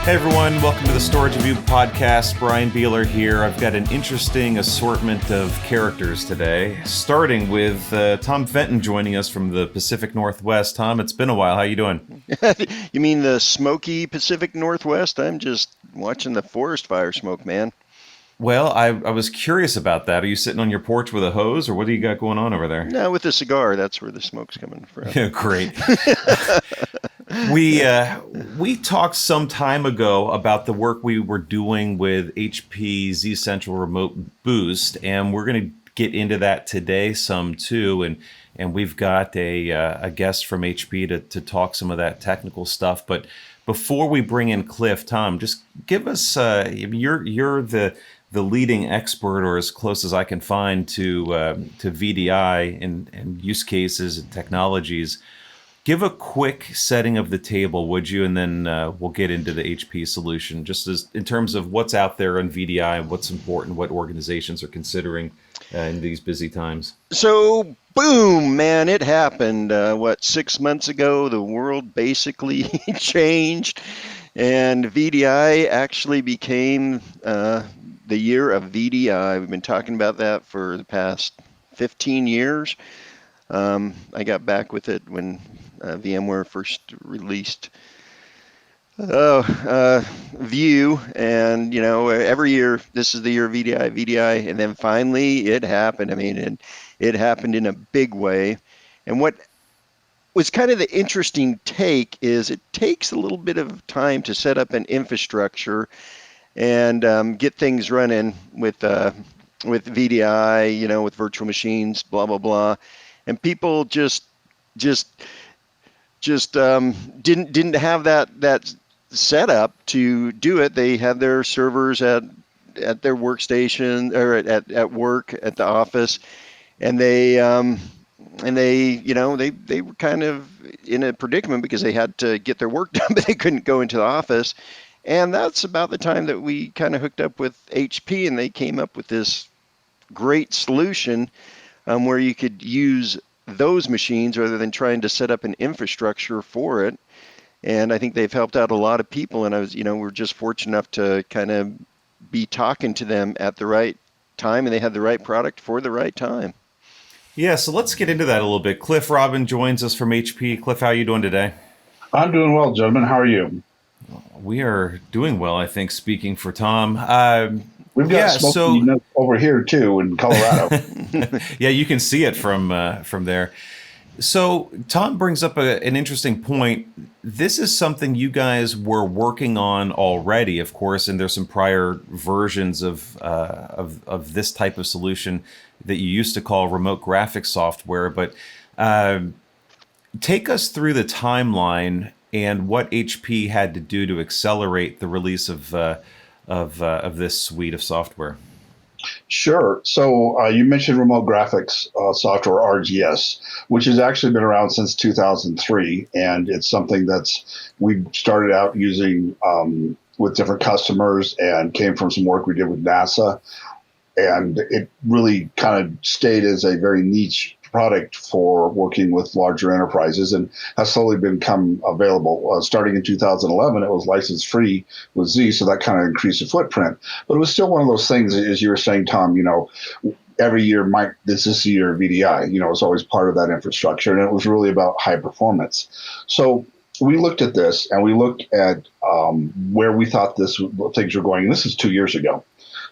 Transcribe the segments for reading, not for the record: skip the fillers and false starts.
Hey everyone, welcome to the Storage Review Podcast. Brian Beeler here. I've got an interesting assortment of characters today, starting with Tom Fenton joining us from the Pacific Northwest. Tom, it's been a while. How you doing? You mean the smoky Pacific Northwest? I'm just watching the forest fire smoke, man. Well, I was curious about that. Are you sitting on your porch with a hose, or what do you got going on over there? No, with a cigar, that's where the smoke's coming from. Yeah, great. We talked some time ago about the work we were doing with HP ZCentral Remote Boost, and we're going to get into that today some too. And we've got a guest from HP to talk some of that technical stuff. But before we bring in Cliff, Tom, just give us you're the leading expert, or as close as I can find to VDI and use cases and technologies. Give a quick setting of the table, would you? And then we'll get into the HP solution, just as in terms of what's out there on VDI and what's important, what organizations are considering in these busy times. So, boom, man, it happened. 6 months ago, the world basically changed, and VDI actually became the year of VDI. We've been talking about that for the past 15 years. I got back with it when VMware first released View, and every year this is the year of VDI, and then finally it happened. I mean, and it happened in a big way. And what was kind of the interesting take is it takes a little bit of time to set up an infrastructure and get things running with VDI, with virtual machines, blah blah blah, and people just didn't have that setup to do it. They had their servers at their workstation or at work at the office, and they were kind of in a predicament because they had to get their work done, but they couldn't go into the office. And that's about the time that we kind of hooked up with HP, and they came up with this great solution where you could use those machines rather than trying to set up an infrastructure for it. And I think they've helped out a lot of people. And we're just fortunate enough to kind of be talking to them at the right time, and they had the right product for the right time. Yeah, so let's get into that a little bit. Cliff Robin joins us from HP. Cliff, how are you doing today? I'm doing well, gentlemen. How are you? We are doing well, I think, speaking for Tom. We've got smoke over here, too, in Colorado. Yeah, you can see it from there. So Tom brings up an interesting point. This is something you guys were working on already, of course, and there's some prior versions of this type of solution that you used to call remote graphics software. But take us through the timeline and what HP had to do to accelerate the release of this suite of software. Sure. So you mentioned remote graphics software, RGS, which has actually been around since 2003, and it's something we started out using with different customers and came from some work we did with NASA, and it really kind of stayed as a very niche product for working with larger enterprises and has slowly become available. Starting in 2011, it was license free with Z, so that kind of increased the footprint. But it was still one of those things, as you were saying, Tom, every year, this is the year of VDI, it's always part of that infrastructure, and it was really about high performance. So we looked at this, and we looked at where we thought things were going. And this is 2 years ago.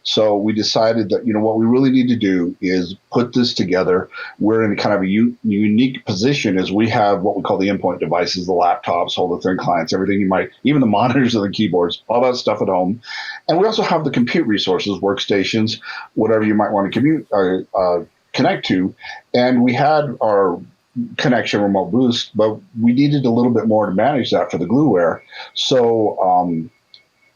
So we decided that, what we really need to do is put this together. We're in kind of a unique position as we have what we call the endpoint devices, the laptops, all the thin clients, everything even the monitors and the keyboards, all that stuff at home. And we also have the compute resources, workstations, whatever you might want to connect to. And we had our connection remote boost, but we needed a little bit more to manage that for the glueware. So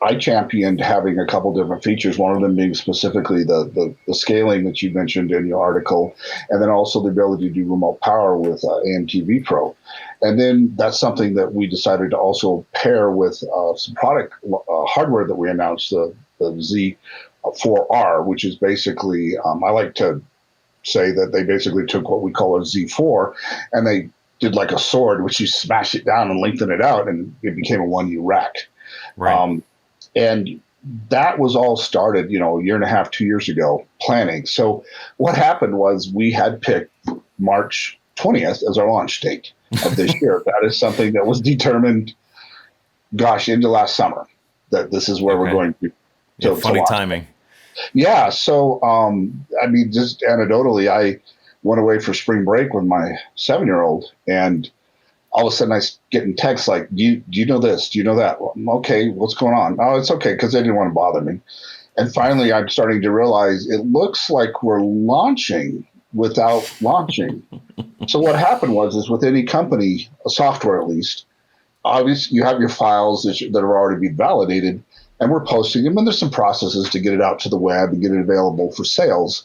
I championed having a couple different features, one of them being specifically the scaling that you mentioned in your article, and then also the ability to do remote power with AMTV Pro. And then that's something that we decided to also pair with some product hardware that we announced, the Z4R, which is basically, I like to say that they basically took what we call a Z4 and they did like a sword, which you smash it down and lengthen it out, and it became a 1U rack. Right. And that was all started, a year and a half, 2 years ago, planning. So what happened was we had picked March 20th as our launch date of this year. That is something that was determined, into last summer, that this is where we're Okay. going to Yeah, funny launch. timing. Yeah. So, just anecdotally, I went away for spring break with my 7-year-old, and all of a sudden I get in texts like, do you know this? Do you know that? Well, okay, what's going on? Oh, it's okay, because they didn't want to bother me. And finally, I'm starting to realize it looks like we're launching without launching. So what happened is with any company, a software at least, obviously you have your files that are already being validated, and we're posting them, and there's some processes to get it out to the web and get it available for sales.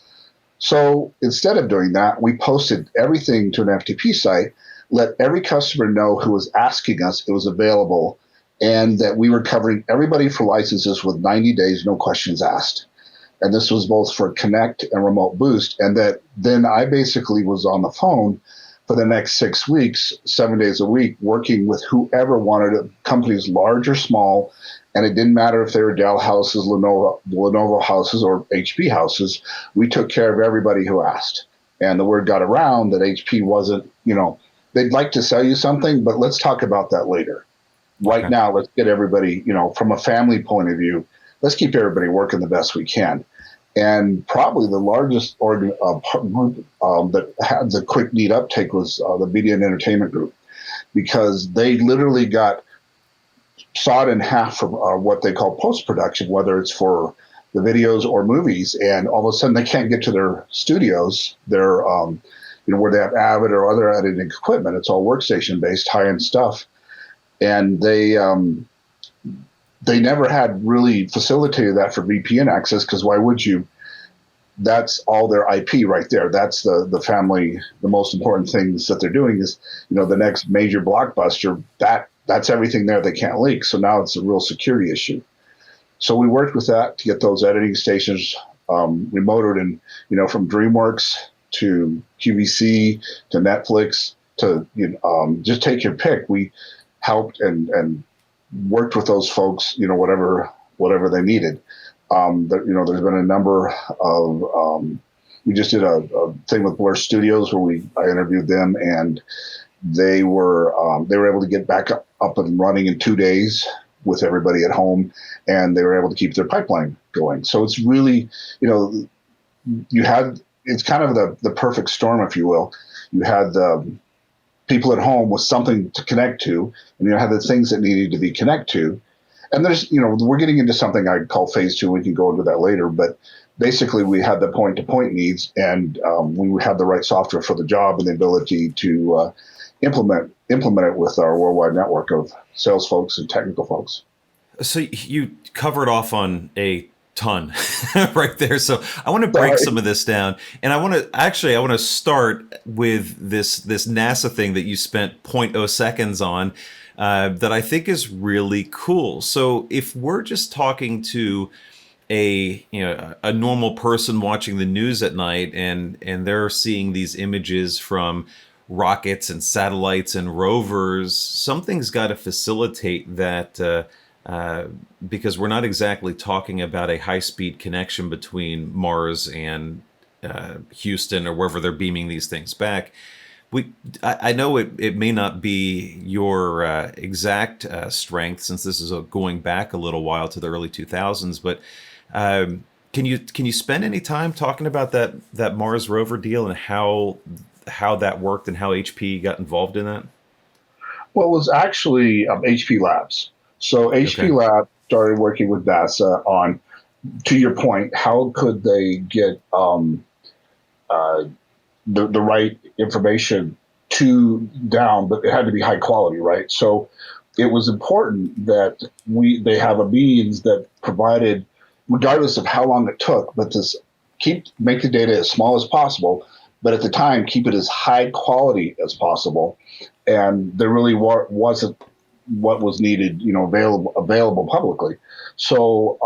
So instead of doing that, we posted everything to an FTP site, let every customer know who was asking us it was available, and that we were covering everybody for licenses with 90 days, no questions asked. And this was both for Connect and Remote Boost. And that then I basically was on the phone for the next 6 weeks, 7 days a week, working with whoever wanted it, companies large or small. And it didn't matter if they were Dell houses, Lenovo houses, or HP houses. We took care of everybody who asked. And the word got around that HP wasn't, they'd like to sell you something, but let's talk about that later. Right Okay. now, let's get everybody, from a family point of view, let's keep everybody working the best we can. And probably the largest group that had the quick need uptake was the Media and Entertainment Group, because they literally sawed in half from what they call post-production, whether it's for the videos or movies, and all of a sudden they can't get to their studios, where they have Avid or other editing equipment. It's all workstation-based, high-end stuff. And they never had really facilitated that for VPN access, because why would you? That's all their IP right there. That's the family. The most important things that they're doing is, the next major blockbuster. That's everything there. They can't leak. So now it's a real security issue. So we worked with that to get those editing stations remoted, and from DreamWorks to QVC to Netflix to just take your pick. We helped and worked with those folks, whatever they needed. There's been a number of, we just did a thing with Blur Studios where I interviewed them, and they were able to get back up and running in 2 days with everybody at home, and they were able to keep their pipeline going. So it's really, it's kind of the perfect storm, if you will. You had the people at home with something to connect to, and you had the things that needed to be connected to. And there's, we're getting into something I call phase 2. We can go into that later, but basically we had the point-to-point needs, and we had the right software for the job and the ability to implement it with our worldwide network of sales folks and technical folks. So you covered off on a ton right there. So I want to break some of this down, and I want to start with this NASA thing that you spent 0.0 seconds on, that I think is really cool. So if we're just talking to a normal person watching the news at night, and they're seeing these images from rockets and satellites and rovers, something's got to facilitate that, because we're not exactly talking about a high-speed connection between Mars and Houston or wherever they're beaming these things back. I know it may not be your exact strength, since this is going back a little while to the early 2000s, but can you spend any time talking about that Mars rover deal and how that worked and how HP got involved in that? Well, it was actually HP Labs. So HP Labs started working with NASA on, to your point, how could they get the right information down, but it had to be high quality, right? So it was important that they have a means that provided, regardless of how long it took, but to make the data as small as possible, but at the time keep it as high quality as possible. And there really wasn't what was needed, available publicly. So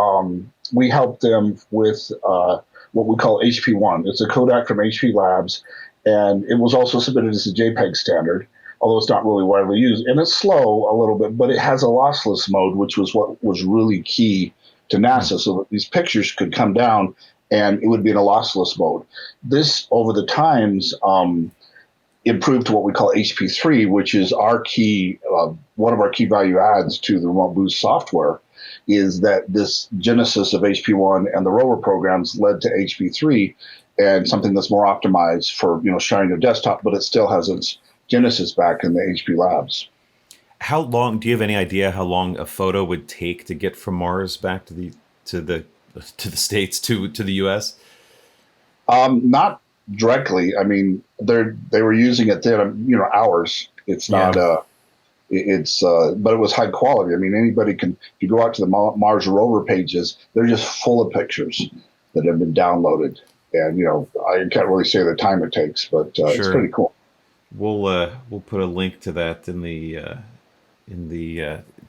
we helped them with what we call HP1. It's a codec from HP Labs, and it was also submitted as a JPEG standard. although it's not really widely used. And it's slow a little bit, but it has a lossless mode, which was what was really key to NASA, so that these pictures could come down and it would be in a lossless mode. This, over the times, improved to what we call HP3, which is our key, one of our key value adds to the Remote Boost software, is that this genesis of HP1 and the rover programs led to HP3 and something that's more optimized for sharing your desktop, but it still has its genesis back in the HP labs. How long? Do you have any idea how long a photo would take to get from Mars back to the States to the U.S.? Not directly. I mean, they were using it then, hours. It's not. But it was high quality. I mean, anybody can. If you go out to the Mars rover pages, they're just full of pictures that have been downloaded. And I can't really say the time it takes, but it's pretty cool. We'll put a link to that in the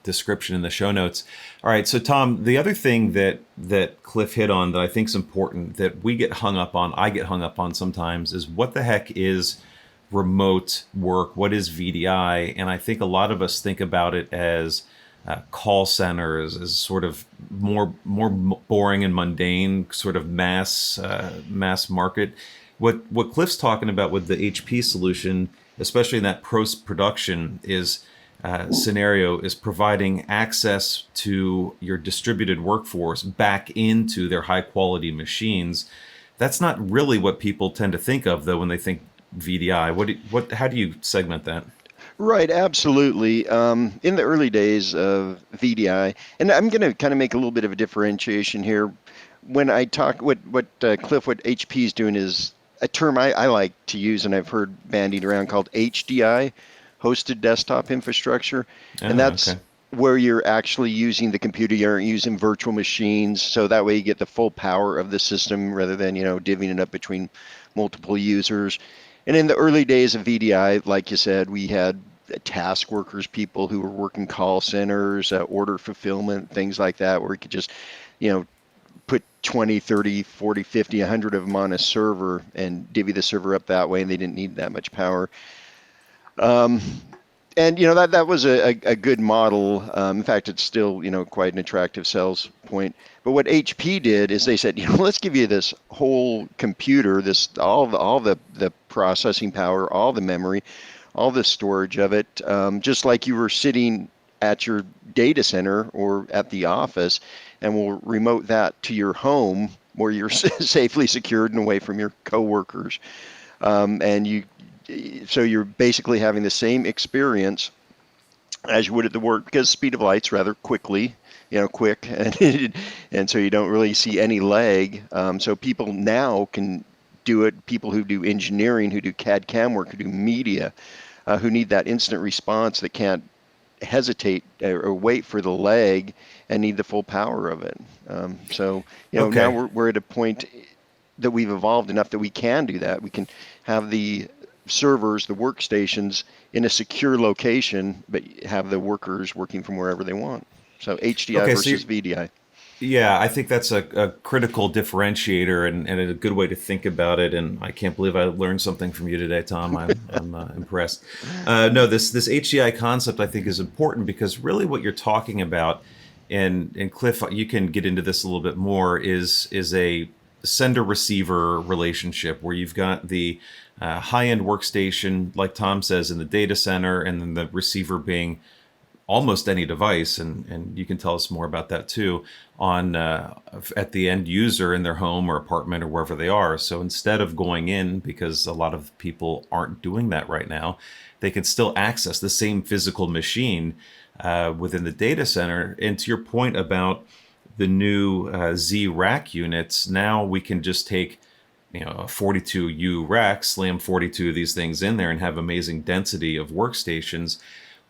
description in the show notes. All right, so Tom, the other thing that Cliff hit on that I think is important that I get hung up on sometimes is what the heck is remote work? What is VDI? And I think a lot of us think about it as call centers, as sort of more boring and mundane, sort of mass market. What Cliff's talking about with the HP solution, especially in that post-production, scenario is providing access to your distributed workforce back into their high-quality machines. That's not really what people tend to think of, though, when they think VDI. How do you segment that? Right, absolutely. In the early days of VDI, and I'm going to kind of make a little bit of a differentiation here. When I talk, what HP is doing is a term I like to use, and I've heard bandied around, called HDI, hosted desktop infrastructure, and that's where you're actually using the computer. You're using virtual machines, so that way you get the full power of the system rather than divvying it up between multiple users. And in the early days of VDI, like you said, we had task workers, people who were working call centers, order fulfillment, things like that, where you could just, put 20, 30, 40, 50, 100 of them on a server and divvy the server up that way, and they didn't need that much power. And that was a good model. In fact, it's still quite an attractive sales point. But what HP did is they said, let's give you this whole computer, all the processing power, all the memory, all the storage of it, just like you were sitting at your data center or at the office, and we'll remote that to your home where you're safely secured and away from your coworkers, so you're basically having the same experience as you would at the work, because speed of light's rather quick, and so you don't really see any lag. So people now can do it. People who do engineering, who do CAD CAM work, who do media, who need that instant response, that can't hesitate or wait for the lag and need the full power of it. Now we're at a point that we've evolved enough that we can do that. We can have the servers, the workstations, in a secure location, but have the workers working from wherever they want. So HDI versus VDI. Yeah, I think that's a critical differentiator and a good way to think about it. And I can't believe I learned something from you today, Tom. I'm impressed. This HDI concept I think is important because really what you're talking about, and Cliff, you can get into this a little bit more, is a sender-receiver relationship where you've got the high-end workstation, like Tom says, in the data center, and then the receiver being almost any device, and you can tell us more about that too, on at the end user in their home or apartment or wherever they are. So instead of going in, because a lot of people aren't doing that right now, they can still access the same physical machine within the data center. And to your point about the new Z rack units, now we can just take a 42U rack, slam 42 of these things in there and have amazing density of workstations,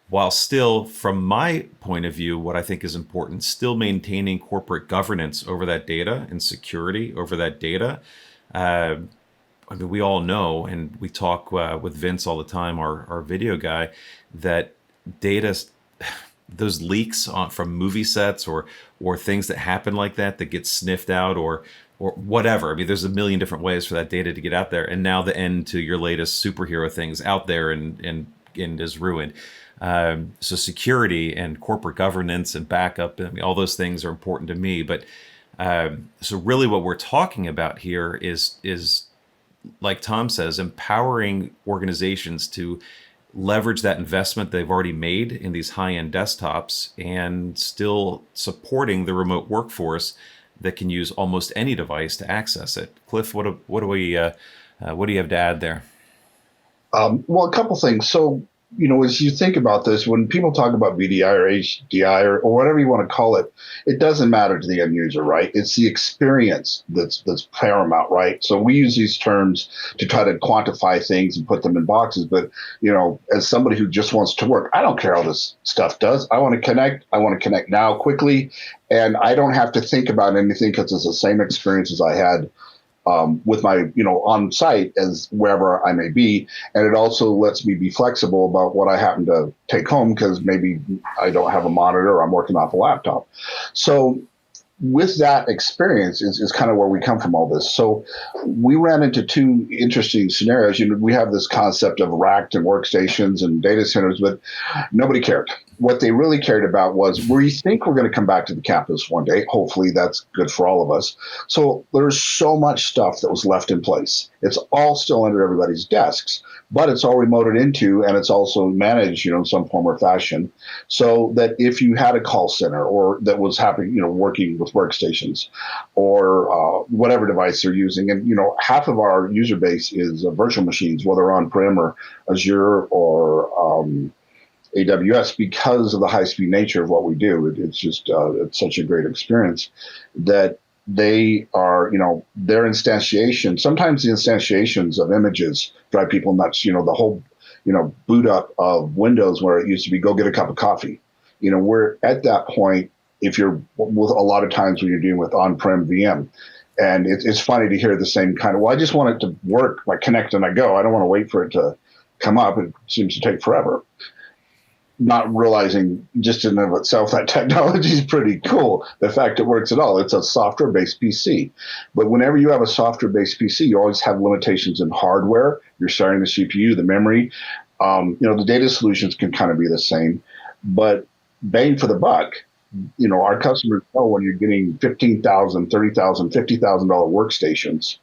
while still, from my point of view, what I think is important, still maintaining corporate governance over that data and security over that data. We all know, and we talk with Vince all the time, our video guy, that data, those leaks from movie sets or things that happen like that get sniffed out or whatever. There's a million different ways for that data to get out there. And now the end to your latest superhero things out there and and is ruined. So security and corporate governance and backup, I mean, all those things are important to me. But so really what we're talking about here is like Tom says, empowering organizations to leverage that investment they've already made in these high-end desktops and still supporting the remote workforce that can use almost any device to access it. Cliff, what do you have to add there? Well, a couple things. So, as you think about this, when people talk about VDI or HDI or whatever you want to call it, it doesn't matter to the end user, right? It's the experience that's paramount, right? So we use these terms to try to quantify things and put them in boxes. But, as somebody who just wants to work, I don't care how this stuff does. I want to connect. I want to connect now quickly. And I don't have to think about anything because it's the same experience as I had with my, on site as wherever I may be. And it also lets me be flexible about what I happen to take home because maybe I don't have a monitor or I'm working off a laptop. So with that experience is kind of where we come from all this. So we ran into two interesting scenarios. We have this concept of racked and workstations and data centers, but nobody cared. What they really cared about was, we think we're going to come back to the campus one day. Hopefully that's good for all of us. So there's so much stuff that was left in place. It's all still under everybody's desks, but it's all remoted into, and it's also managed, in some form or fashion, so that if you had a call center or that was happening, working with workstations or whatever device they're using, and half of our user base is virtual machines, whether on-prem or Azure or AWS, because of the high-speed nature of what we do. It's just it's such a great experience that they are, their instantiation. Sometimes the instantiations of images drive people nuts. The whole, boot up of Windows, where it used to be go get a cup of coffee. We're at that point. If you're with a lot of times when you're dealing with on-prem VM, and it's funny to hear the same kind of, well, I just want it to work, like connect and I go. I don't want to wait for it to come up. It seems to take forever. Not realizing just in and of itself that technology is pretty cool. The fact it works at all. It's a software-based PC. But whenever you have a software-based PC, you always have limitations in hardware. You're sharing the CPU, the memory. The data solutions can kind of be the same. But bang for the buck, our customers know when you're getting $15,000, $30,000, $50,000 workstations,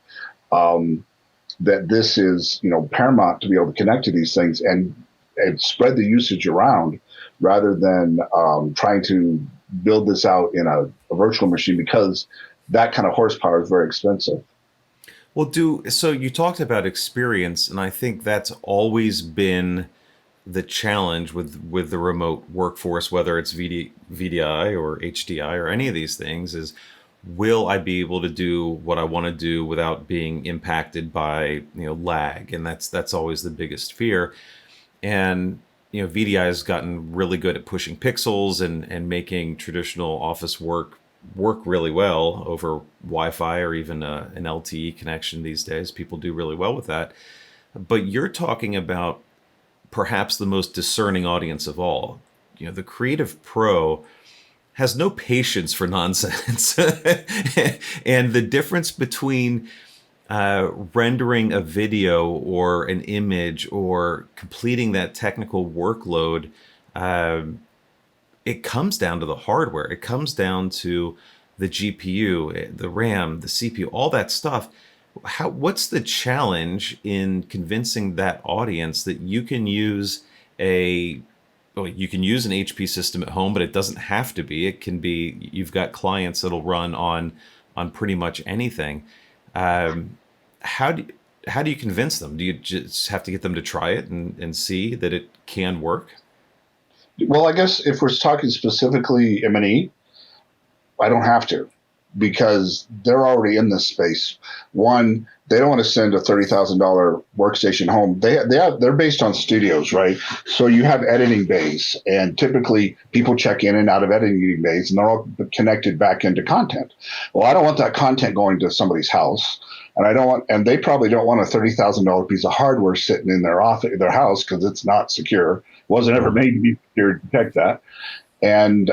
that this is, paramount to be able to connect to these things and spread the usage around rather than trying to build this out in a virtual machine, because that kind of horsepower is very expensive. Well, so you talked about experience, and I think that's always been the challenge with the remote workforce, whether it's VDI or HDI or any of these things, is will I be able to do what I want to do without being impacted by lag? And that's always the biggest fear. And VDI has gotten really good at pushing pixels and making traditional office work really well over Wi-Fi or even an LTE connection these days. People do really well with that. But you're talking about perhaps the most discerning audience of all. The creative pro has no patience for nonsense. And the difference between rendering a video or an image or completing that technical workload, it comes down to the hardware. It comes down to the GPU, the RAM, the CPU, all that stuff. What's the challenge in convincing that audience that you can use an HP system at home, but it doesn't have to be. It can be, you've got clients that'll run on pretty much anything. How do you convince them? Do you just have to get them to try it and see that it can work? Well, I guess if we're talking specifically M&E, I don't have to, because they're already in this space. One, they don't want to send a $30,000 workstation home. They're based on studios, right? So you have editing bays, and typically people check in and out of editing bays, and they're all connected back into content. Well, I don't want that content going to somebody's house, and they probably don't want a $30,000 piece of hardware sitting in their office, their house, because it's not secure. It wasn't ever made to be secure to detect that. And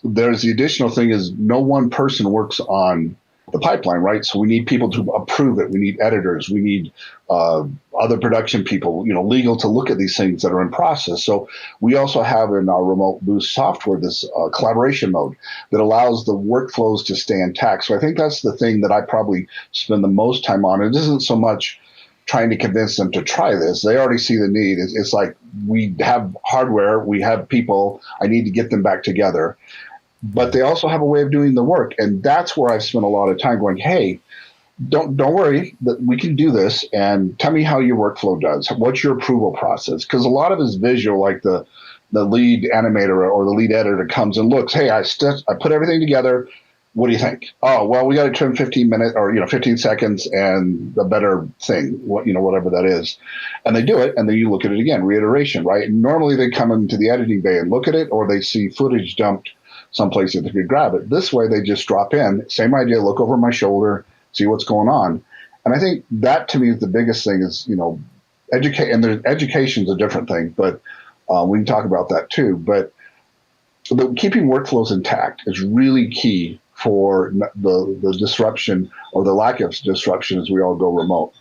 there's the additional thing is no one person works on the pipeline, right? So we need people to approve it. We need editors. We need other production people, legal to look at these things that are in process. So we also have in our remote boost software this collaboration mode that allows the workflows to stay intact. So I think that's the thing that I probably spend the most time on. It isn't so much trying to convince them to try this. They already see the need. It's like we have hardware, we have people, I need to get them back together. But they also have a way of doing the work. And that's where I've spent a lot of time going, hey, don't worry, that we can do this. And tell me how your workflow does. What's your approval process? Because a lot of it's visual, like the lead animator or the lead editor comes and looks, hey, I put everything together. What do you think? Oh, well, we got to trim 15 minutes or 15 seconds and a better thing, whatever that is. And they do it, and then you look at it again, reiteration, right? And normally they come into the editing bay and look at it, or they see footage dumped someplace that they could grab it. This way, they just drop in, same idea, look over my shoulder, see what's going on. And I think that to me is the biggest thing is, educate, and education's a different thing, but we can talk about that too. But keeping workflows intact is really key for the disruption or the lack of disruption as we all go remote.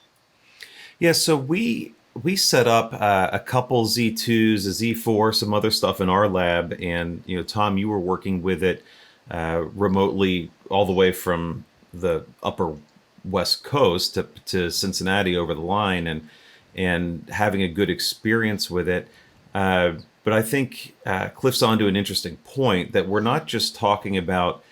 Yeah, so we set up a couple Z2s, a Z4, some other stuff in our lab, and Tom, you were working with it remotely all the way from the upper West Coast to Cincinnati over the line, and having a good experience with it. But I think Cliff's onto an interesting point that we're not just talking about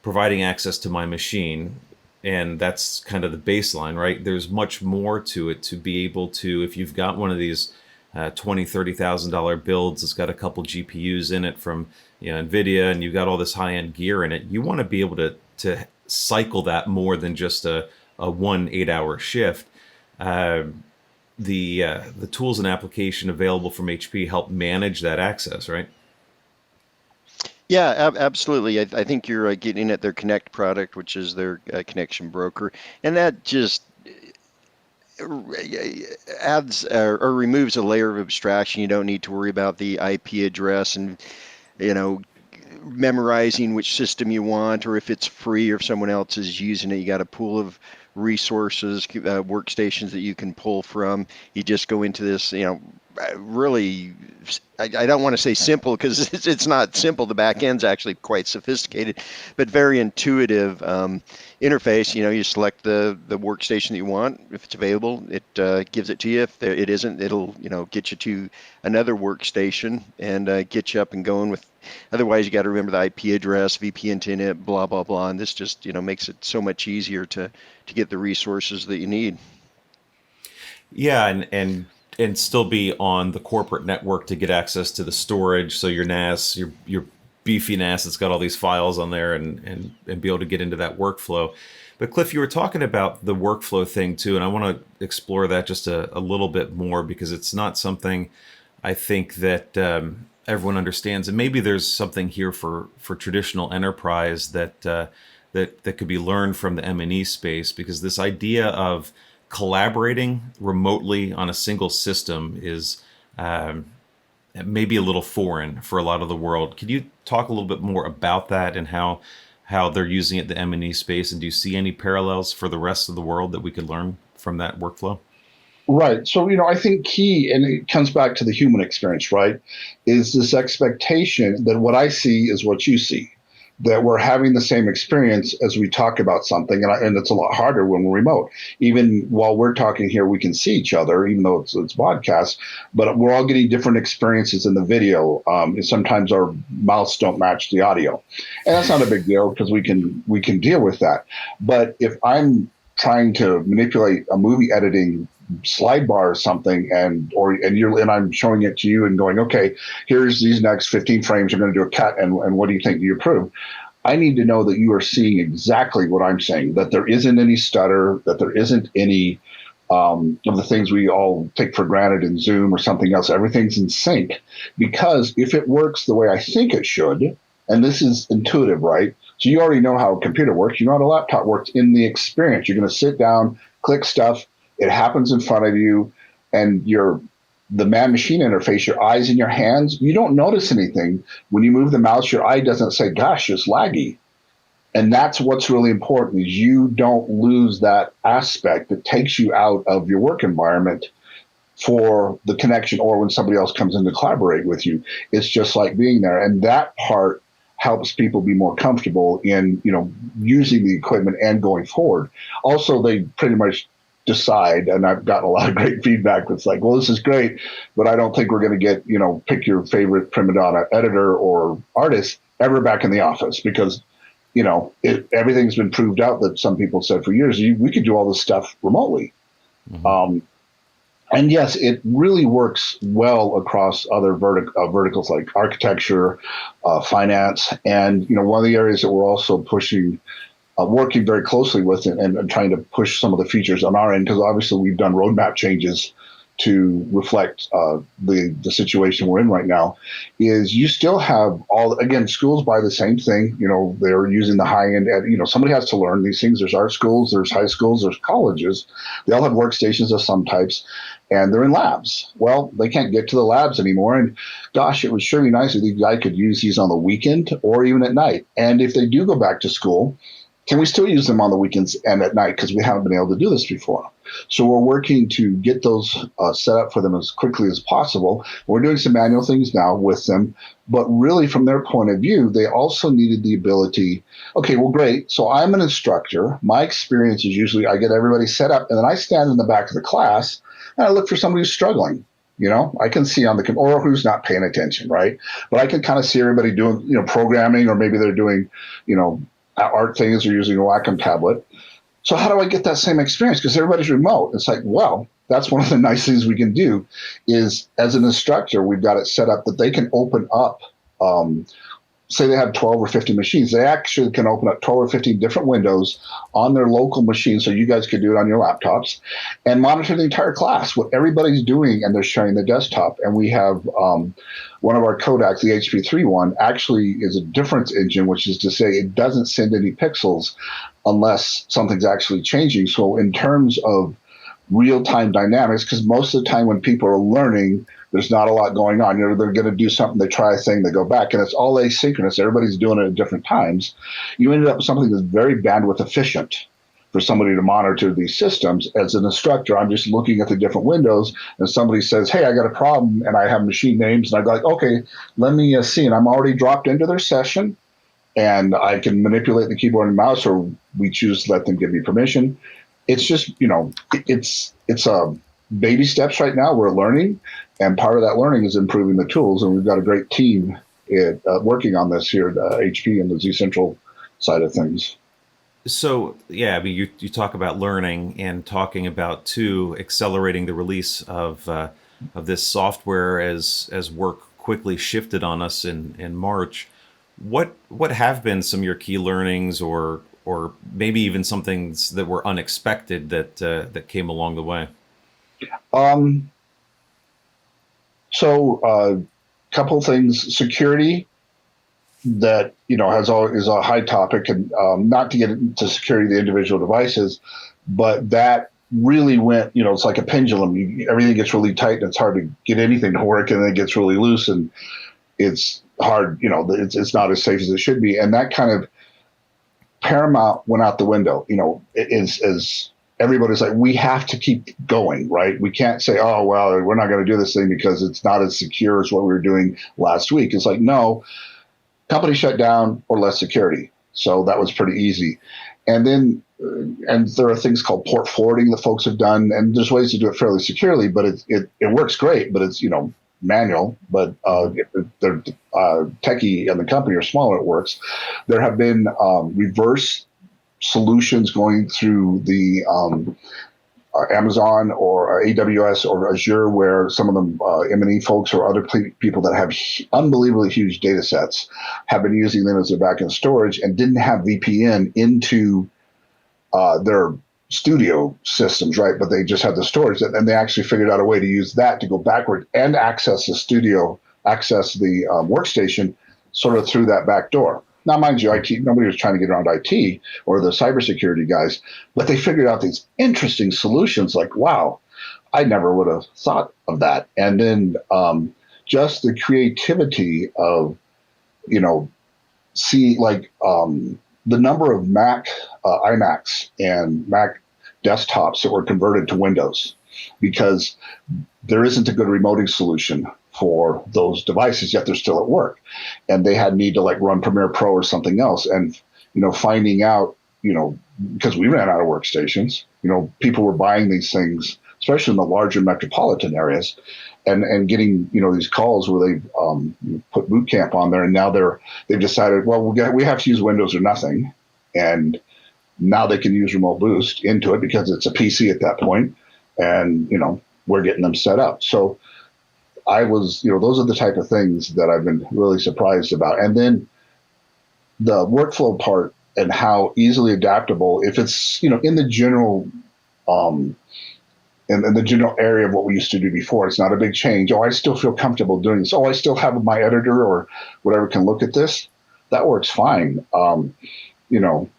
providing access to my machine, and that's kind of the baseline, right? There's much more to it to be able to, if you've got one of these $20,000-$30,000 builds that's got a couple GPUs in it from NVIDIA, and you've got all this high-end gear in it, you want to be able to cycle that more than just a 1 8-hour shift. The tools and application available from HP help manage that access, right? Yeah, absolutely. I think you're getting at their Connect product, which is their connection broker, and that just adds or removes a layer of abstraction. You don't need to worry about the IP address and memorizing which system you want, or if it's free or if someone else is using it. You got a pool of resources, workstations that you can pull from. You just go into this, really, I don't want to say simple because it's not simple. The back end's actually quite sophisticated, but very intuitive interface. You select the workstation that you want. If it's available, it gives it to you. If it isn't, it'll get you to another workstation and get you up and going with. Otherwise, you got to remember the IP address, VPN to it, blah blah blah, and this just makes it so much easier to get the resources that you need. Yeah, and still be on the corporate network to get access to the storage. So your NAS, your beefy NAS that's got all these files on there, and be able to get into that workflow. But Cliff, you were talking about the workflow thing too, and I want to explore that just a little bit more because it's not something I think that everyone understands. And maybe there's something here for traditional enterprise that could be learned from the M&E space, because this idea of collaborating remotely on a single system is maybe a little foreign for a lot of the world. Could you talk a little bit more about that and how they're using it in the M&E space? And do you see any parallels for the rest of the world that we could learn from that workflow? Right. So, I think key, and it comes back to the human experience, right, is this expectation that what I see is what you see, that we're having the same experience as we talk about something. And it's a lot harder when we're remote. Even while we're talking here, we can see each other, even though it's podcast, but we're all getting different experiences in the video. And sometimes our mouths don't match the audio. And that's not a big deal because we can deal with that. But if I'm trying to manipulate a movie editing slide bar or something, and I'm showing it to you and going, okay, here's these next 15 frames, you're going to do a cut, and what do you think? Do you approve? I need to know that you are seeing exactly what I'm saying, that there isn't any stutter, that there isn't any of the things we all take for granted in Zoom or something else. Everything's in sync, because if it works the way I think it should, and this is intuitive, right? So you already know how a computer works. You know how a laptop works in the experience. You're going to sit down, click stuff. It happens in front of you, and the man-machine interface, your eyes and your hands, you don't notice anything. When you move the mouse, your eye doesn't say, gosh, it's laggy. And that's what's really important, is you don't lose that aspect that takes you out of your work environment for the connection, or when somebody else comes in to collaborate with you. It's just like being there. And that part helps people be more comfortable in, using the equipment and going forward. Also, they pretty much decide, and I've gotten a lot of great feedback that's like, well, this is great, but I don't think we're going to get, pick your favorite prima donna editor or artist ever back in the office, because everything's been proved out that some people said for years, we could do all this stuff remotely. Mm-hmm. And yes, it really works well across other verticals like architecture, finance, and one of the areas that we're also pushing, working very closely with, and trying to push some of the features on our end, because obviously we've done roadmap changes to reflect the situation we're in right now, is you still have schools buy the same thing. They're using the high end. Somebody has to learn these things. There's art schools, there's high schools, there's colleges. They all have workstations of some types, and they're in labs. Well, they can't get to the labs anymore. And gosh, it would sure be nice if the guy could use these on the weekend or even at night. And if they do go back to school, can we still use them on the weekends and at night? Because we haven't been able to do this before. So we're working to get those set up for them as quickly as possible. We're doing some manual things now with them, but really from their point of view, they also needed the ability, okay, well, great. So I'm an instructor. My experience is usually I get everybody set up, and then I stand in the back of the class and I look for somebody who's struggling. I can see on the, or who's not paying attention, right? But I can kind of see everybody doing, programming, or maybe they're doing, art things, or using a Wacom tablet. So how do I get that same experience? Because everybody's remote. It's like, well, that's one of the nice things we can do is, as an instructor, we've got it set up that they can open up, say they have 12 or 15 machines. They actually can open up 12 or 15 different windows on their local machine, so you guys could do it on your laptops and monitor the entire class, what everybody's doing, and they're sharing the desktop. And we have one of our codecs, the HP3 one, actually is a difference engine, which is to say it doesn't send any pixels unless something's actually changing. So in terms of real-time dynamics, because most of the time when people are learning, there's not a lot going on. They're going to do something, they try a thing, they go back, and it's all asynchronous. Everybody's doing it at different times. You ended up with something that's very bandwidth efficient for somebody to monitor these systems. As an instructor, I'm just looking at the different windows, and somebody says, hey, I got a problem, and I have machine names, and I go like, okay, let me see. And I'm already dropped into their session, and I can manipulate the keyboard and mouse, or we choose to let them give me permission. It's just, it's baby steps right now. We're learning, and part of that learning is improving the tools. And we've got a great team working on this here at HP and the ZCentral side of things. So, yeah, I mean, you talk about learning and talking about, too, accelerating the release of this software as work quickly shifted on us in March. What have been some of your key learnings, or maybe even some things that were unexpected that came along the way? So a couple of things. Security, that is a high topic, and not to get into security of the individual devices, but that really went, it's like a pendulum. Everything gets really tight, and it's hard to get anything to work, and then it gets really loose, and it's hard, it's not as safe as it should be. And that kind of paramount went out the window, as everybody's like, we have to keep going, right? We can't say, oh, well, we're not going to do this thing because it's not as secure as what we were doing last week. It's like, no, company shut down or less security. So that was pretty easy. And then, and there are things called port forwarding that folks have done, and there's ways to do it fairly securely, but it works great, but it's, manual, but they're techie and the company are smaller, it works. There have been reverse solutions going through the Amazon or AWS or Azure, where some of them M&E folks or other people that have unbelievably huge data sets have been using them as their backend storage and didn't have VPN into their studio systems, right? But they just had the storage, and they actually figured out a way to use that to go backward and access the studio, access the workstation sort of through that back door. Now, mind you, IT, nobody was trying to get around IT or the cybersecurity guys, but they figured out these interesting solutions like, wow, I never would have thought of that. And then just the creativity of, the number of Mac iMacs and Mac desktops that were converted to Windows, because there isn't a good remoting solution for those devices, yet they're still at work, and they had need to like run Premiere Pro or something else. And finding out, because we ran out of workstations, people were buying these things, especially in the larger metropolitan areas, and getting these calls where they've put boot camp on there, and now they've decided, well, we have to use Windows or nothing, and now they can use Remote Boost into it because it's a PC at that point, and we're getting them set up. So I was, those are the type of things that I've been really surprised about. And then the workflow part and how easily adaptable, if it's, in the general, in the general area of what we used to do before, it's not a big change. Oh, I still feel comfortable doing this. Oh, I still have my editor or whatever can look at this. That works fine.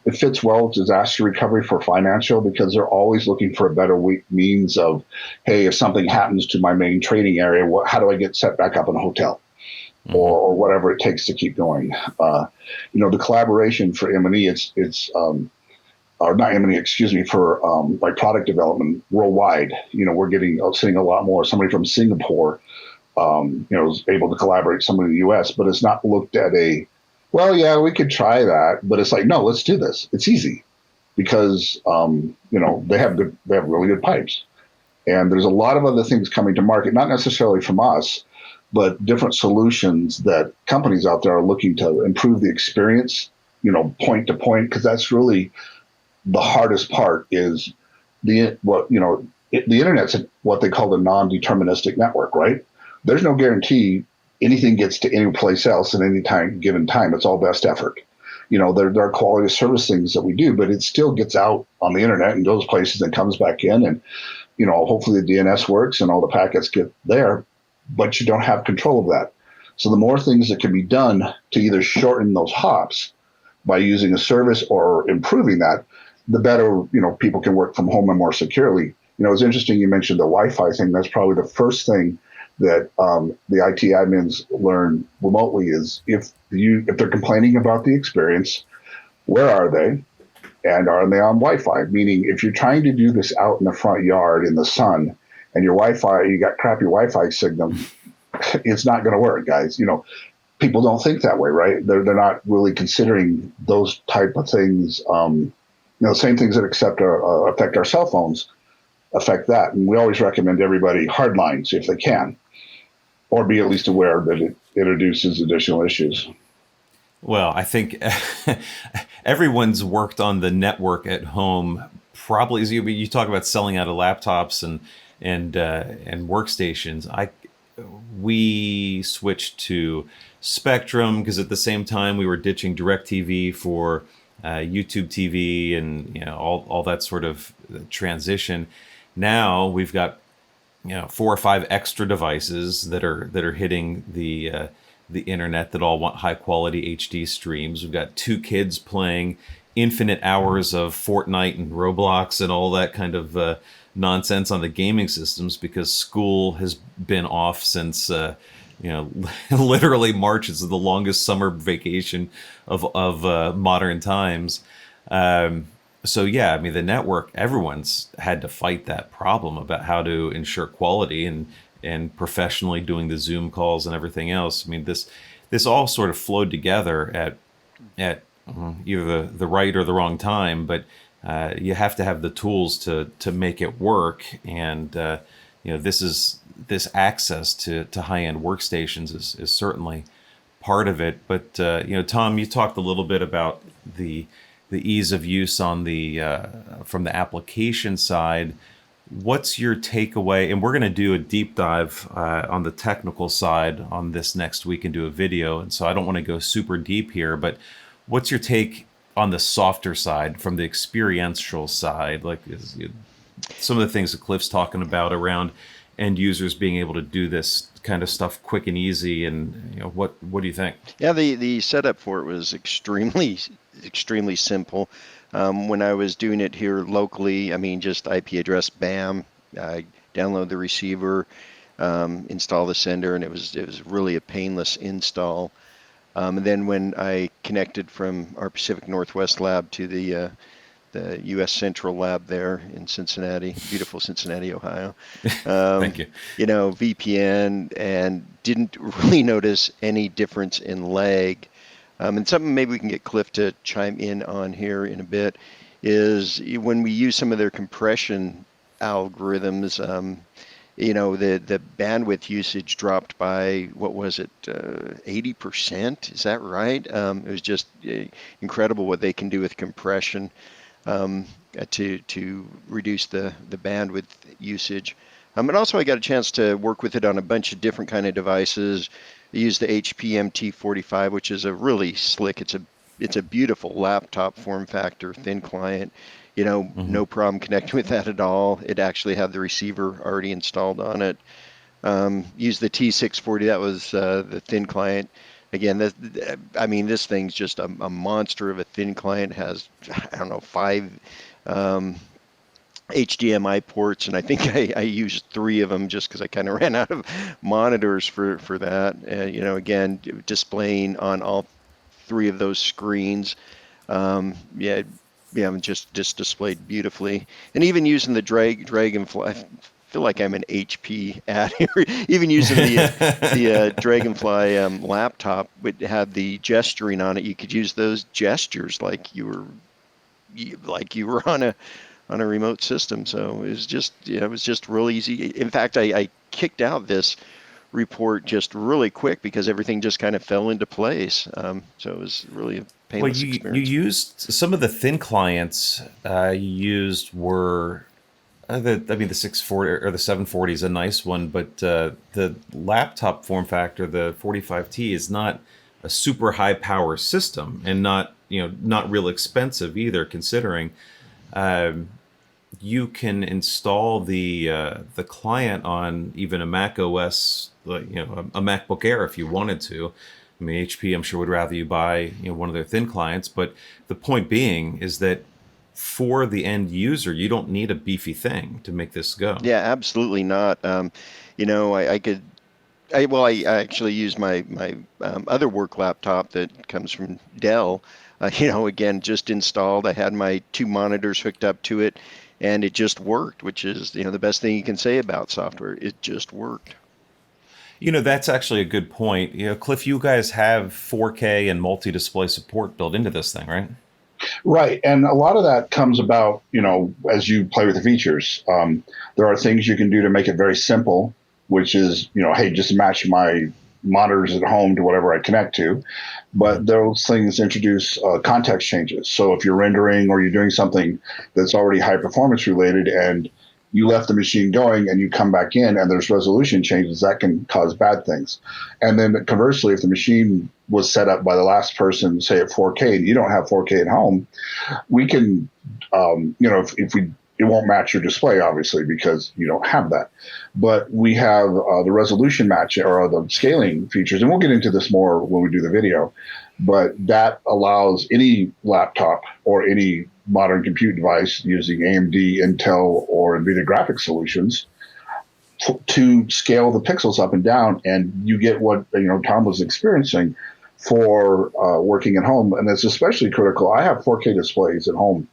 It fits well with disaster recovery for financial, because they're always looking for a better means of, hey, if something happens to my main trading area, how do I get set back up in a hotel? Mm-hmm. or whatever it takes to keep going. The collaboration for M&E, or not M&E, excuse me, for like product development worldwide. We're seeing a lot more. Somebody from Singapore, is able to collaborate with somebody in the U.S., but it's not looked at well, yeah, we could try that, but it's like, no, let's do this. It's easy because, they have really good pipes, and there's a lot of other things coming to market, not necessarily from us, but different solutions that companies out there are looking to improve the experience, point to point, because that's really the hardest part. Is the internet's what they call the non-deterministic network, right? There's no guarantee anything gets to any place else at any given time. It's all best effort. There are quality of service things that we do, but it still gets out on the internet and goes places and comes back in, and hopefully the DNS works and all the packets get there, but you don't have control of that. So the more things that can be done to either shorten those hops by using a service or improving that, the better, people can work from home and more securely. It's interesting you mentioned the Wi-Fi thing. That's probably the first thing that the IT admins learn remotely is if they're complaining about the experience, where are they? And are they on Wi-Fi? Meaning, if you're trying to do this out in the front yard in the sun and you got crappy Wi-Fi signal, it's not going to work, guys. People don't think that way, right? They're not really considering those type of things. Same things that affect our cell phones affect that. And we always recommend everybody hard lines if they can, or be at least aware that it introduces additional issues. Well, I think everyone's worked on the network at home. Probably, as you talk about selling out of laptops and workstations. We switched to Spectrum because at the same time we were ditching DirecTV for YouTube TV and all that sort of transition. Now we've got 4 or 5 extra devices that are hitting the internet that all want high quality HD streams. We've got 2 kids playing infinite hours of Fortnite and Roblox and all that kind of nonsense on the gaming systems because school has been off since literally March is the longest summer vacation of modern times. So yeah, I mean the network, everyone's had to fight that problem about how to ensure quality and professionally doing the Zoom calls and everything else. I mean this all sort of flowed together at either the right or the wrong time, but you have to have the tools to make it work. And this access to high-end workstations is certainly part of it. But Tom, you talked a little bit about the ease of use on from the application side. What's your takeaway? And we're going to do a deep dive on the technical side on this next week and do a video. And so I don't want to go super deep here, but what's your take on the softer side from the experiential side? Like some of the things that Cliff's talking about around end users being able to do this kind of stuff quick and easy. And what do you think? Yeah, the setup for it was extremely simple. When I was doing it here locally, I mean, just IP address, bam, download the receiver, install the sender, and it was really a painless install. And then when I connected from our Pacific Northwest lab to the U.S. Central lab there in Cincinnati, beautiful Cincinnati, Ohio, Thank you. VPN, and didn't really notice any difference in lag. And something maybe we can get Cliff to chime in on here in a bit is when we use some of their compression algorithms, the bandwidth usage dropped by, what was it, 80%? Is that right? It was just incredible what they can do with compression to reduce the bandwidth usage. And also I got a chance to work with it on a bunch of different kind of devices. I used the HP MT45, which is a really slick, it's a beautiful laptop form factor, thin client. No problem connecting with that at all. It actually had the receiver already installed on it. Used the T640, that was the thin client. Again, this thing's just a monster of a thin client. Has, I don't know, 5 HDMI ports, and I think I used 3 of them just because I kind of ran out of monitors for that. Again, displaying on all 3 of those screens. Just displayed beautifully, and even using the Dragonfly. I feel like I'm an HP ad here. Even using the Dragonfly laptop, it had the gesturing on it. You could use those gestures like you were on a remote system. So it was just real easy. In fact, I kicked out this report just really quick because everything just kind of fell into place. So it was really a painless experience. You used some of the thin clients you used were the 640 or the 740 is a nice one, but the laptop form factor, the 45T, is not a super high power system and not real expensive either, considering you can install the client on even a Mac OS, a MacBook Air if you wanted to. I mean, HP, I'm sure, would rather you buy one of their thin clients. But the point being is that for the end user, you don't need a beefy thing to make this go. Yeah, absolutely not. I actually use my other work laptop that comes from Dell. Again, just installed. I had my 2 monitors hooked up to it, and it just worked, which is the best thing you can say about software. It just worked. That's actually a good point. Cliff, you guys have 4K and multi-display support built into this thing, right? Right. And a lot of that comes about, as you play with the features. There are things you can do to make it very simple, which is, hey, just match my monitors at home to whatever I connect to. But those things introduce context changes. So if you're rendering or you're doing something that's already high performance related and you left the machine going and you come back in and there's resolution changes, that can cause bad things. And then conversely, if the machine was set up by the last person, say at 4K, and you don't have 4K at home, we can, it won't match your display, obviously, because you don't have that. But we have the resolution match or the scaling features, and we'll get into this more when we do the video. But that allows any laptop or any modern compute device using AMD, Intel, or NVIDIA graphics solutions to scale the pixels up and down, and you get what Tom was experiencing for working at home. And it's especially critical. I have 4K displays at home,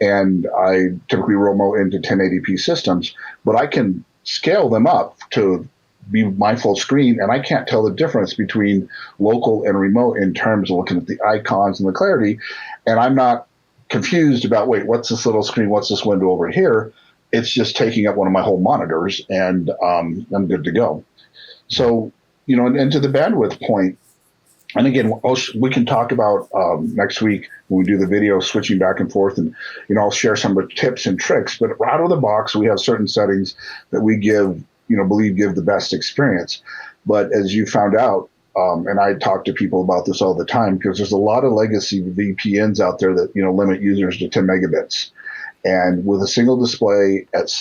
and I typically remote into 1080p systems, but I can scale them up to be my full screen, and I can't tell the difference between local and remote in terms of looking at the icons and the clarity, and I'm not confused about, wait, what's this little screen, what's this window over here? It's just taking up one of my whole monitors, and I'm good to go. So, and to the bandwidth point, and again, we can talk about next week when we do the video, switching back and forth, and I'll share some of the tips and tricks. But out of the box, we have certain settings that we believe give the best experience. But as you found out, and I talk to people about this all the time, because there's a lot of legacy VPNs out there that limit users to 10 megabits, and with a single display at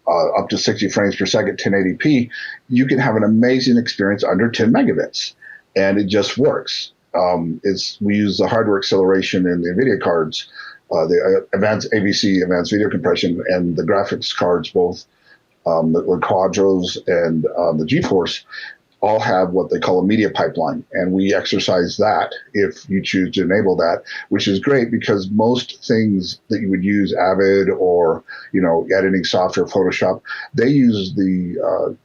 up to 60 frames per second, 1080p, you can have an amazing experience under 10 megabits. And it just works. We use the hardware acceleration in the NVIDIA cards, the advanced AVC, advanced video compression, and the graphics cards, both the Quadros and the GeForce, all have what they call a media pipeline, and we exercise that if you choose to enable that, which is great because most things that you would use Avid or editing software, Photoshop, they use the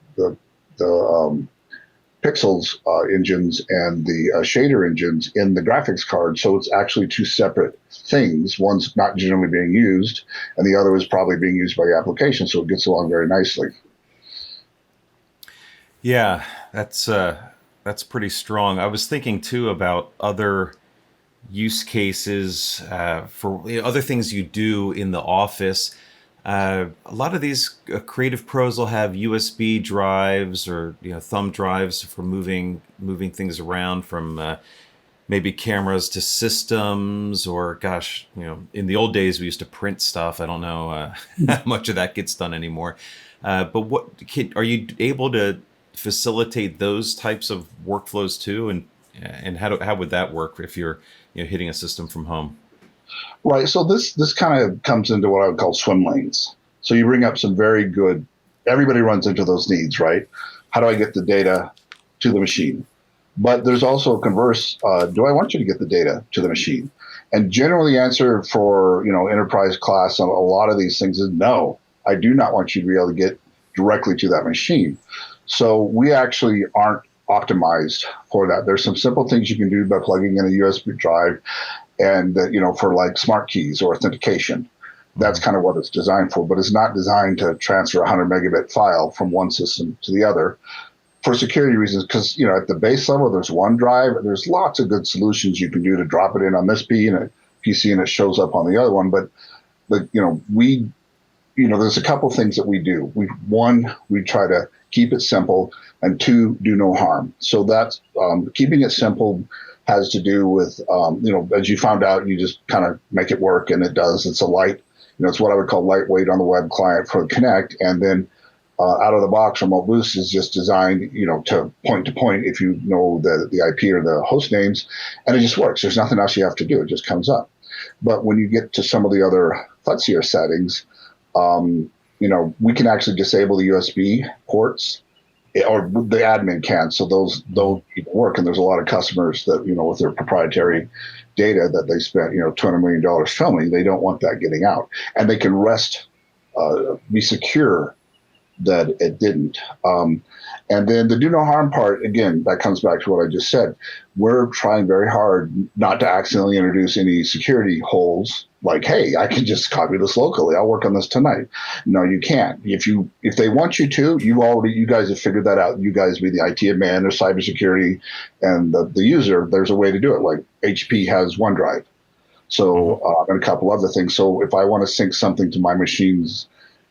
pixels engines and the shader engines in the graphics card. So it's actually two separate things. One's not generally being used, and the other is probably being used by your application. So it gets along very nicely. Yeah, that's pretty strong. I was thinking too about other use cases for other things you do in the office. A lot of these creative pros will have USB drives or thumb drives for moving things around from maybe cameras to systems, or gosh, in the old days we used to print stuff. I don't know how much of that gets done anymore. But are you able to facilitate those types of workflows too, and how would that work if you're hitting a system from home? Right. So this kind of comes into what I would call swim lanes. So you bring up some very good. Everybody runs into those needs, right? How do I get the data to the machine? But there's also a converse. Do I want you to get the data to the machine? And generally, the answer for enterprise class on a lot of these things is no. I do not want you to be able to get directly to that machine. So we actually aren't optimized for that. There's some simple things you can do by plugging in a USB drive, and for like smart keys or authentication. That's kind of what it's designed for, but it's not designed to transfer a 100 megabit file from one system to the other for security reasons. Because at the base level, there's one drive. There's lots of good solutions you can do to drop it in on this PC and it shows up on the other one. But we there's a couple things that we do. We try to keep it simple, and two, do no harm. So that's keeping it simple has to do with, as you found out, you just kind of make it work, and it does. It's a light, it's what I would call lightweight on the web client for Connect. And then out of the box, Remote Boost is just designed, to point if you know the IP or the host names, and it just works. There's nothing else you have to do. It just comes up. But when you get to some of the other fussier settings, we can actually disable the USB ports, or the admin can, so those don't even work. And there's a lot of customers that, with their proprietary data that they spent, $200 million filming, they don't want that getting out. And they can be secure that it didn't. And then the do no harm part, again, that comes back to what I just said. We're trying very hard not to accidentally introduce any security holes. Like, hey, I can just copy this locally. I'll work on this tonight. No, you can't. If they want you to, you guys have figured that out. You guys be the IT admin or cybersecurity, and the user. There's a way to do it. Like HP has OneDrive, so and a couple other things. So if I want to sync something to my machines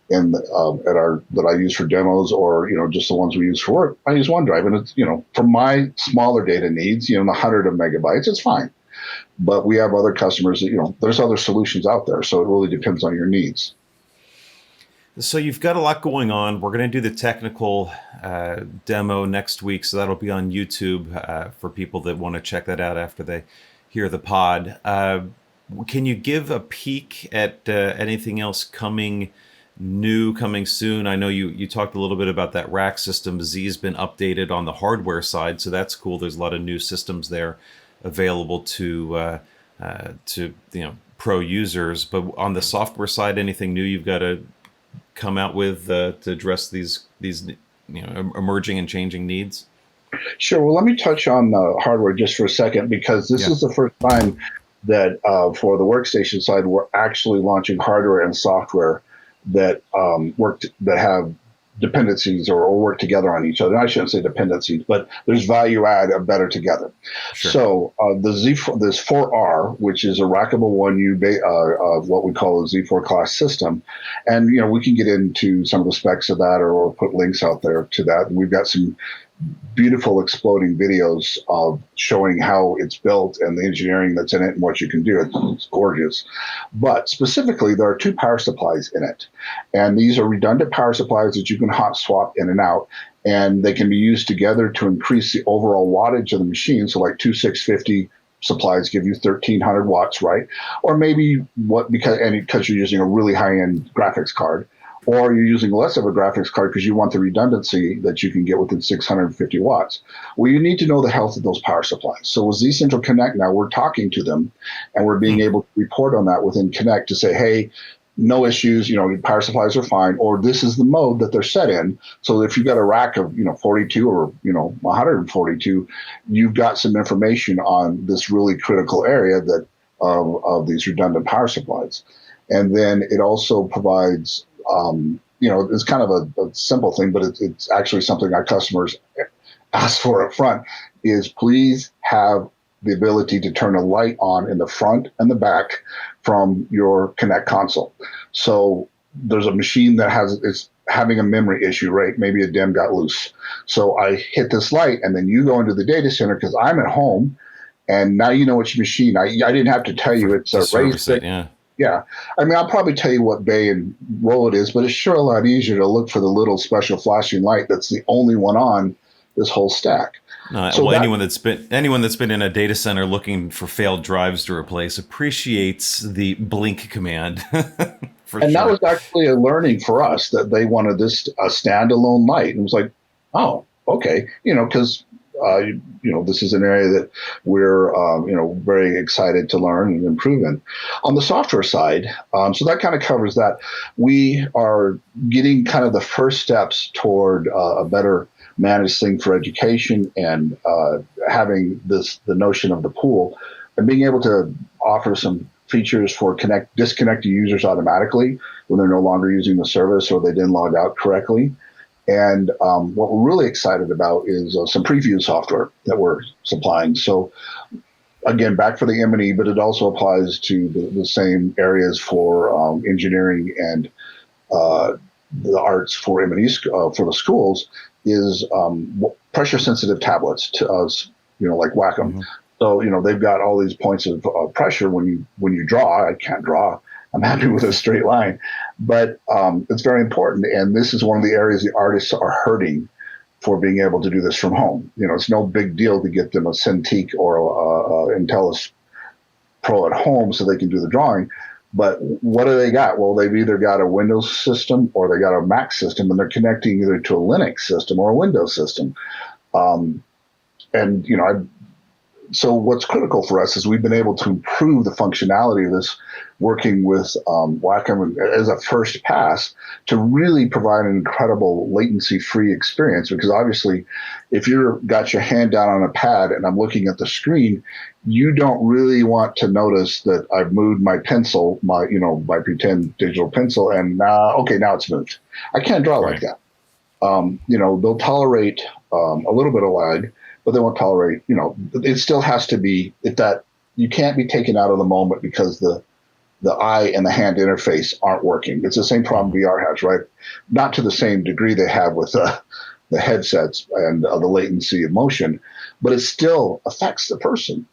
that I use for demos, or just the ones we use for work, I use OneDrive, and it's for my smaller data needs, the 100 of megabytes, it's fine. But we have other customers that, there's other solutions out there. So it really depends on your needs. So you've got a lot going on. We're going to do the technical demo next week. So that'll be on YouTube for people that want to check that out after they hear the pod. Can you give a peek at anything else coming soon? I know you talked a little bit about that rack system. Z's been updated on the hardware side. So that's cool. There's a lot of new systems there available to pro users. But on the software side, anything new you've got to come out with to address these emerging and changing needs? Sure. Well, let me touch on hardware just for a second, because this is the first time that for the workstation side, we're actually launching hardware and software that that have dependencies or work together on each other. I shouldn't say dependencies, but there's value add of better together. Sure. So this 4R, which is a rackable 1U of what we call a Z4 class system, and we can get into some of the specs of that, or put links out there to that. And we've got some beautiful exploding videos of showing how it's built and the engineering that's in it and what you can do. It's gorgeous. But specifically, there are two power supplies in it. And these are redundant power supplies that you can hot swap in and out. And they can be used together to increase the overall wattage of the machine. So like two 650 supplies give you 1,300 watts, right? Or maybe because you're using a really high-end graphics card. or you're using less of a graphics card because you want the redundancy that you can get within 650 watts. Well, you need to know the health of those power supplies. So with ZCentral Connect now, we're talking to them and we're being able to report on that within Connect to say, hey, no issues, your power supplies are fine, or this is the mode that they're set in. So if you've got a rack of, 42 or, 142, you've got some information on this really critical area that of these redundant power supplies. And then it also provides, it's kind of a simple thing, but it's actually something our customers ask for up front is please have the ability to turn a light on in the front and the back from your Connect console. So there's a machine that is having a memory issue, right? Maybe a DIMM got loose. So I hit this light and then you go into the data center because I'm at home and now you know which machine. I didn't have to tell you it's a raised it. Yeah. Yeah. I mean, I'll probably tell you what bay and row it is, but it's sure a lot easier to look for the little special flashing light that's the only one on this whole stack. Well, anyone that's been in a data center looking for failed drives to replace appreciates the blink command. That was actually a learning for us that they wanted this a standalone light. And it was like, oh, okay, because this is an area that we're very excited to learn and improve in. On the software side, so that kind of covers that. We are getting kind of the first steps toward a better managed thing for education and having the notion of the pool and being able to offer some features for disconnecting users automatically when they're no longer using the service or they didn't log out correctly. And what we're really excited about is some preview software that we're supplying. So again, back for the M&E, but it also applies to the same areas for engineering and the arts for M&E for the schools is pressure sensitive tablets to us, like Wacom. Mm-hmm. So, they've got all these points of pressure when you draw. I can't draw. I'm happy with a straight line, but it's very important. And this is one of the areas the artists are hurting for being able to do this from home. It's no big deal to get them a Cintiq or a Intellis Pro at home so they can do the drawing. But what do they got? Well, they've either got a Windows system or they got a Mac system, and they're connecting either to a Linux system or a Windows system. So what's critical for us is we've been able to improve the functionality of this working with Wacom as a first pass to really provide an incredible latency-free experience. Because obviously, if you've got your hand down on a pad and I'm looking at the screen, you don't really want to notice that I've moved my pencil, my pretend digital pencil, and now it's moved. I can't draw like that. They'll tolerate a little bit of lag, but they won't tolerate, it still has to be that you can't be taken out of the moment because the eye and the hand interface aren't working. It's the same problem VR has, right? Not to the same degree they have with the headsets and the latency of motion, but it still affects the person.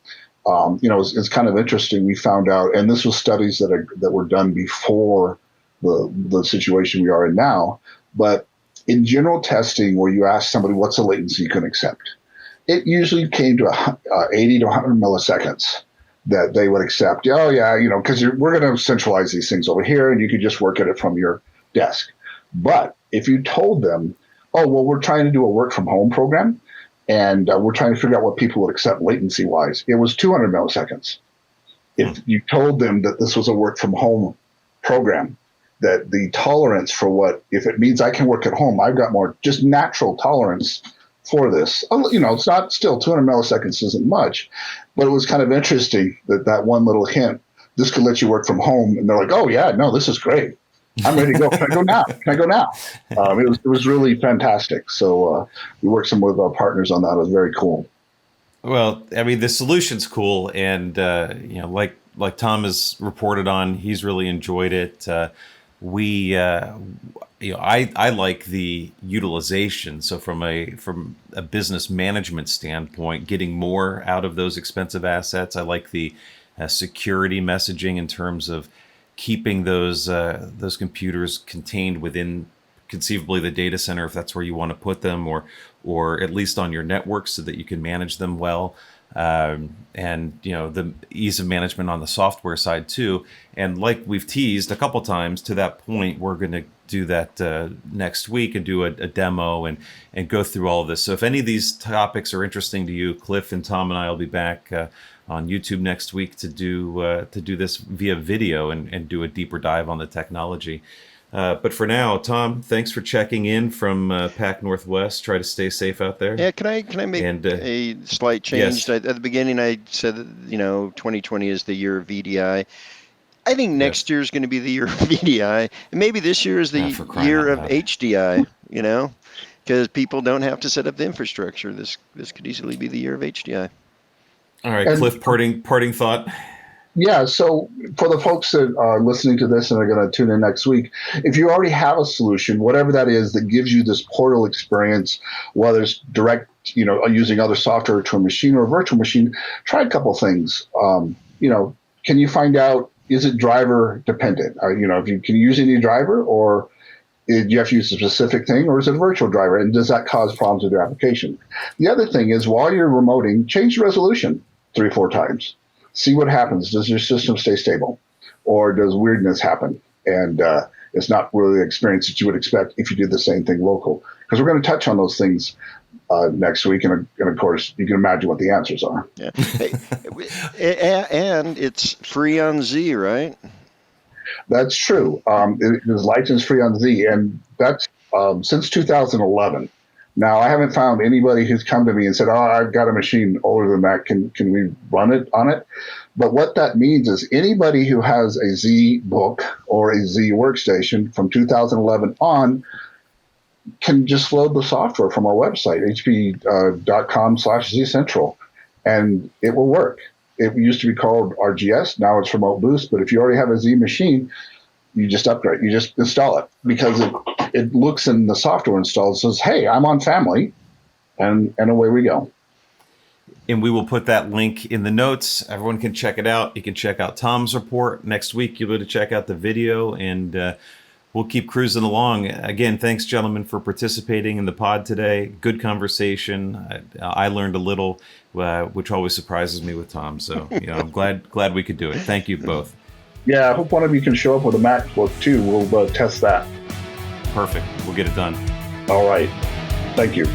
It's kind of interesting. We found out, and this was studies that were done before the situation we are in now, but in general testing where you ask somebody what's the latency you can accept, it usually came to 80 to 100 milliseconds that they would accept. Oh, yeah, because we're going to centralize these things over here, and you could just work at it from your desk. But if you told them, oh, well, we're trying to do a work-from-home program, and we're trying to figure out what people would accept latency-wise, it was 200 milliseconds. If you told them that this was a work-from-home program, that the tolerance for if it means I can work at home, I've got more just natural tolerance for this. It's not still 200 milliseconds isn't much, but it was kind of interesting that one little hint, this could let you work from home. And they're like, oh yeah, no, this is great. I'm ready to go. Can I go now? It was really fantastic. So we worked some with our partners on that. It was very cool. Well, I mean, the solution's cool. And, like Tom has reported on, he's really enjoyed it. I like the utilization. So from a business management standpoint, getting more out of those expensive assets. I like the security messaging in terms of keeping those computers contained within conceivably the data center, if that's where you want to put them, or at least on your network so that you can manage them well. and the ease of management on the software side too. And like we've teased a couple times, to that point, we're going to do that next week and do a demo and go through all of this. So if any of these topics are interesting to you, Cliff and Tom and I will be back on YouTube next week to do this via video and do a deeper dive on the technology. But for now, Tom, thanks for checking in from Pac Northwest. Try to stay safe out there. Yeah, can I make a slight change? Yes. At the beginning, I said that 2020 is the year of VDI. I think next year is going to be the year of VDI, and maybe this year is the year of HDI. Because people don't have to set up the infrastructure. This could easily be the year of HDI. All right, Cliff, parting thought. Yeah, so for the folks that are listening to this and are going to tune in next week, if you already have a solution, whatever that is that gives you this portal experience, whether it's direct, using other software to a machine or a virtual machine, try a couple things. Can you find out, is it driver dependent? If you can use any driver, or do you have to use a specific thing, or is it a virtual driver? And does that cause problems with your application? The other thing is, while you're remoting, change the resolution 3 or 4 times. See what happens. Does your system stay stable, or does weirdness happen? And it's not really the experience that you would expect if you did the same thing local. Because we're going to touch on those things next week, and of course, you can imagine what the answers are. Yeah, and it's free on Z, right? That's true. It is license free on Z, and that's since 2011. Now, I haven't found anybody who's come to me and said, "Oh, I've got a machine older than that. Can we run it on it?" But what that means is anybody who has a Z book or a Z workstation from 2011 on can just load the software from our website, hp.com/ZCentral, and it will work. It used to be called RGS. Now it's Remote Boost. But if you already have a Z machine, you just upgrade. You just install it, because it looks in the software install and says, "Hey, I'm on family," and away we go. And we will put that link in the notes. Everyone can check it out. You can check out Tom's report. Next week, you'll be able to check out the video, and we'll keep cruising along. Again, thanks, gentlemen, for participating in the pod today. Good conversation. I learned a little, which always surprises me with Tom. So I'm glad we could do it. Thank you both. Yeah, I hope one of you can show up with a MacBook too. We'll test that. Perfect. We'll get it done. All right. Thank you.